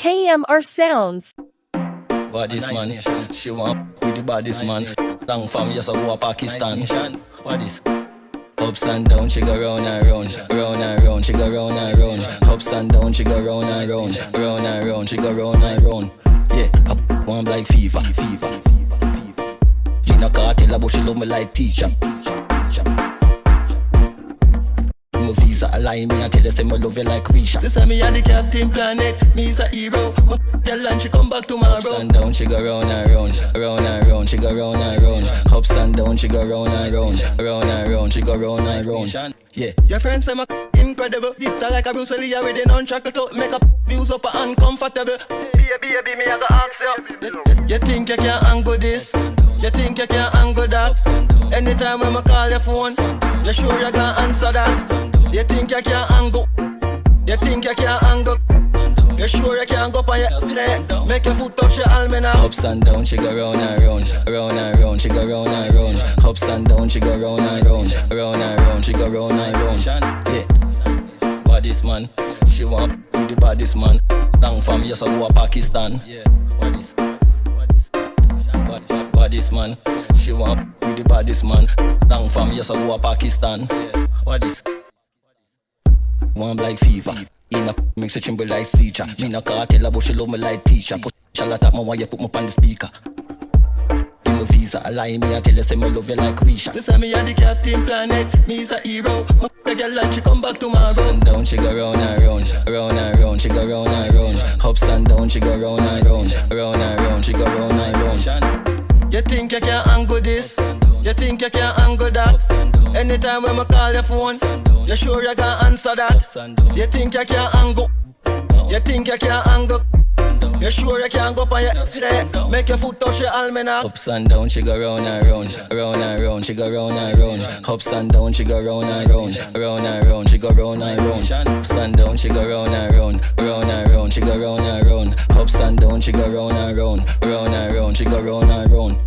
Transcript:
KMRSounds. Baddest man, she want with the baddest man. Long from yes I go to Pakistan. What is? Ups and down, she go round and round, round and round, she go round and round. Ups and down, she go round and round, round and round, she go round and round. Yeah, I one like fever, fever, fever, fever. She no cartel, but she love me like teacher. My visa align me and tell her say me love you like Risha. They say me a the captain planet, me is a hero. My girl and she come back tomorrow. Ups and down, she go round and round, round and round, she go round and round. Ups and down, she go round and round, round and round, she go round and round. Yeah, your friends say me incredible. Deep like a Bruce Lee, already non-shackled out. Make up views up and uncomfortable. Baby, me I go ask you. You think you can angle this? You think you can angle that? Anytime when I call your phone, you sure you can answer that? You think you can angle? You think you can angle? You sure you can go on your sled? Make your foot touch your almanac. Ups and down, she go round and round, round and round, she go round and round. Ups and down, she go round and round, round and round, she go round and round. Yeah, baddest man, she want with the baddest man. Long from yes I go to Pakistan. Yeah, what is? Baddest man, she want with the baddest man. Long from yes I go to Pakistan. Yeah, what is? One like fever. In a makes a tremble like Caesar. Me no cartel her, but she love me like teacher. Put shall tap my why you put me on the speaker. Give me visa, align me and tell her say me love you like Risha. They say me a the captain planet, me is a hero. My girl and she come back tomorrow. Ups and down, she go round and round, round and round, she go round and round. Ups and down, she go round and round, round and round, she go round and round. You think you can angle this? You think you can angle that? Anytime when I call your phone, you sure you can answer that? You think you can angle? You think you can angle? You sure you can go on your sled? Make your foot touch your almanac. Ups and down, she go round and round, round and round, she go round and round. Ups and down, she go round and round, round and round, she go round and round. Ups and down, she go round and round, round and round, she go round and round. Ups and down, she go round and round, round and round, she go round and round.